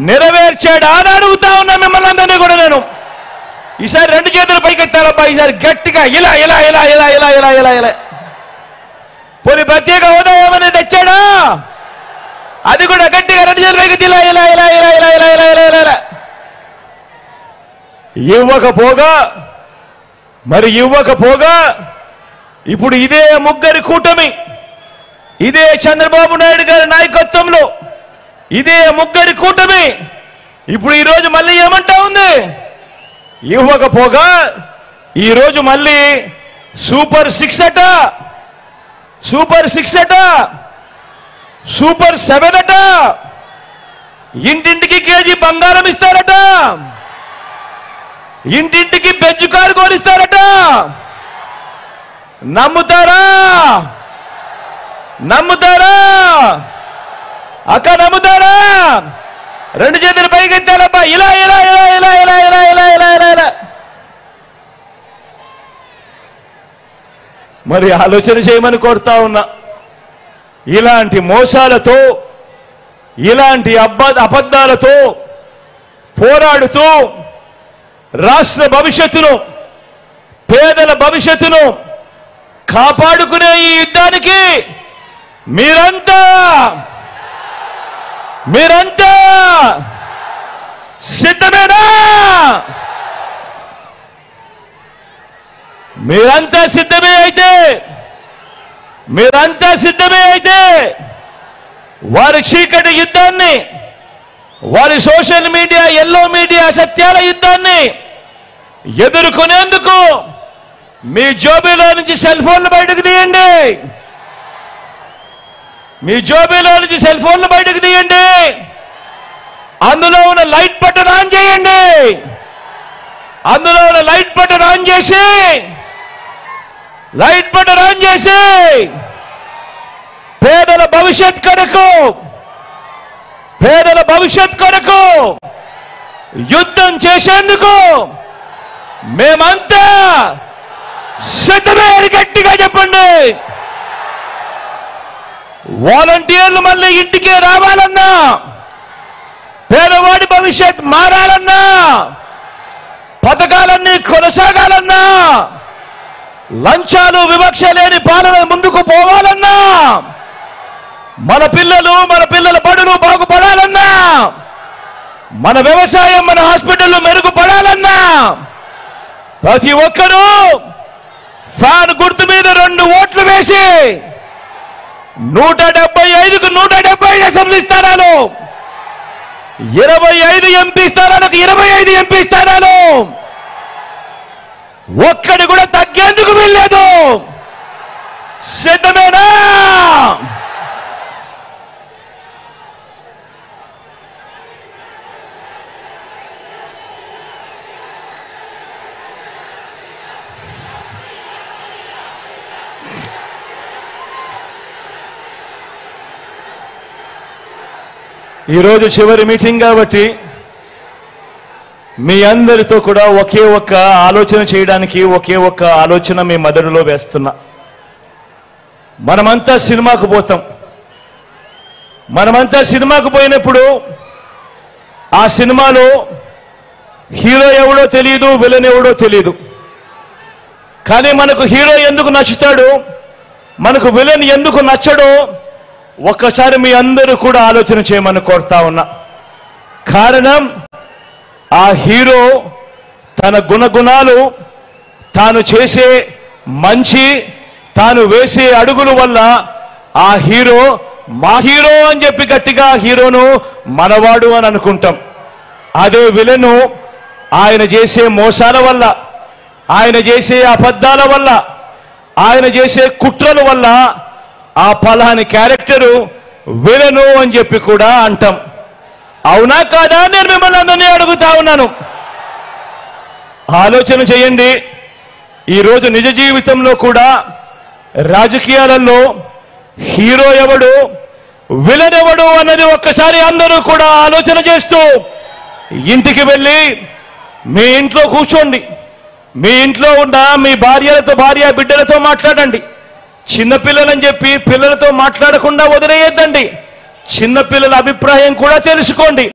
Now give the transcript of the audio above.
నెరవేర్చాడా అని అడుగుతా ఉన్నా మిమ్మల్ని అందరినీ కూడా నేను. ఈసారి రెండు చేతులు పైకెత్తారబ్బా, ఈసారి గట్టిగా ఇలా ఇలా ఇలా ఇలా ఇలా ఇలా ఇలా ఇలా. పోనీ ప్రత్యేక హోదా ఏమైనా తెచ్చాడా? అది కూడా గట్టిగా రెండు చేతులు పైకెత్తి ఇలా ఇలా ఇలా ఇలా ఇలా ఇలా ఇలా ఇలా ఇలా ఇలా. ఇవ్వకపోగా ఇప్పుడు ఇదే ముగ్గురి కూటమి, ఇదే చంద్రబాబు నాయుడు గారి నాయకత్వంలో ఇదే ముగ్గురి కూటమి ఇప్పుడు ఈరోజు మళ్ళీ ఏమంటా ఉంది? ఇవ్వకపోగా ఈరోజు మళ్ళీ సూపర్ 6 అట, సూపర్ 6 అట, సూపర్ 7 అట, ఇంటింటికి కేజీ బంగారం ఇస్తారట, ఇంటింటికి బెంచ్ కారు కోరిస్తారట. నమ్ముతారా? నమ్ముతారా అక్క? నమ్ముతారా? రెండు చేతులు పైకెత్తాలబ్బా, ఇలా ఇలా ఇలా ఇలా ఇలా ఇలా ఇలా ఇలా ఇలా ఇలా. మరి ఆలోచన చేయమని కోరుతా ఉన్నా. ఇలాంటి మోసాలతో, ఇలాంటి అబద్ధాలతో పోరాడుతూ రాష్ట్ర భవిష్యత్తును, పేదల భవిష్యత్తును కాపాడుకునే ఈ యుద్ధానికి మీరంతా సిద్ధమేనా? మీరంతా సిద్ధమే అయితే వారి చీకటి యుద్ధాన్ని, వారి సోషల్ మీడియా, ఎల్లో మీడియా సత్యాల యుద్ధాన్ని ఎదుర్కొనేందుకు మీ జోబీలో నుంచి సెల్ ఫోన్లు బయటకు తీయండి. మీ జోబీలో నుంచి సెల్ ఫోన్లు బయటకు తీయండి. అందులో ఉన్న లైట్ బటన్ ఆన్ చేయండి. అందులో ఉన్న లైట్ బటన్ ఆన్ చేసి పేదల భవిష్యత్ కొరకు యుద్ధం చేసేందుకు మేమంతా సిద్ధమే అని గట్టిగా చెప్పండి. వాలంటీర్లు మళ్ళీ ఇంటికే రావాలన్నా, పేదవాడి భవిష్యత్ మారాలన్నా, పథకాలన్నీ కొనసాగాలన్నా, లంచాలు వివక్ష లేని పాలన ముందుకు పోవాలన్నా, మన పిల్లల బడులు బాగుపడాలన్నా, మన వ్యవసాయం, మన హాస్పిటల్ మెరుగుపడాలన్నా ప్రతి ఒక్కరూ ఫ్యాన్ గుర్తు మీద 2 ఓట్లు వేసి 175కు 175 అసెంబ్లీ స్థానాలు, 25 ఎంపీ స్థానాలకు 25 ఎంపీ స్థానాలు, ఒక్కడి కూడా తగ్గేందుకు వీల్లేదు. సిద్ధమేనా? ఈరోజు చివరి మీటింగ్ కాబట్టి మీ అందరితో కూడా ఒకే ఒక్క ఆలోచన చేయడానికి, ఒకే ఒక్క ఆలోచన మీ మెదడులో వేస్తున్నా. మనమంతా సినిమాకు పోతాం. మనమంతా సినిమాకు పోయినప్పుడు ఆ సినిమాలో హీరో ఎవడో తెలియదు, విలన్ ఎవడో తెలియదు. కానీ మనకు హీరో ఎందుకు నచ్చుతాడు, మనకు విలన్ ఎందుకు నచ్చడో ఒక్కసారి మీ అందరూ కూడా ఆలోచన చేయమని కోరుతా ఉన్నా. కారణం, ఆ హీరో తన గుణగుణాలు, తాను చేసే మంచి, తాను వేసే అడుగుల వల్ల ఆ హీరో మా హీరో అని చెప్పి గట్టిగా హీరోను మనవాడు అని అనుకుంటాం. అదే విలను ఆయన చేసే మోసాల వల్ల, ఆయన చేసే అబద్ధాల వల్ల, ఆయన చేసే కుట్రల వల్ల ఆ పలాని క్యారెక్టరు విలను అని చెప్పి కూడా అంటాం. అవునా కాదా? నేను మిమ్మల్ని అందరినీ అడుగుతా ఉన్నాను. ఆలోచన చేయండి. ఈరోజు నిజ జీవితంలో కూడా రాజకీయాలలో హీరో ఎవడు, విలన్ ఎవడు అన్నది ఒక్కసారి అందరూ కూడా ఆలోచన చేస్తూ ఇంటికి వెళ్ళి మీ ఇంట్లో కూర్చోండి. మీ ఇంట్లో ఉన్న మీ భార్య బిడ్డలతో మాట్లాడండి. చిన్నపిల్లలని చెప్పి పిల్లలతో మాట్లాడకుండా వదిలేయద్దండి. చిన్నపిల్లల అభిప్రాయం కూడా తెలుసుకోండి.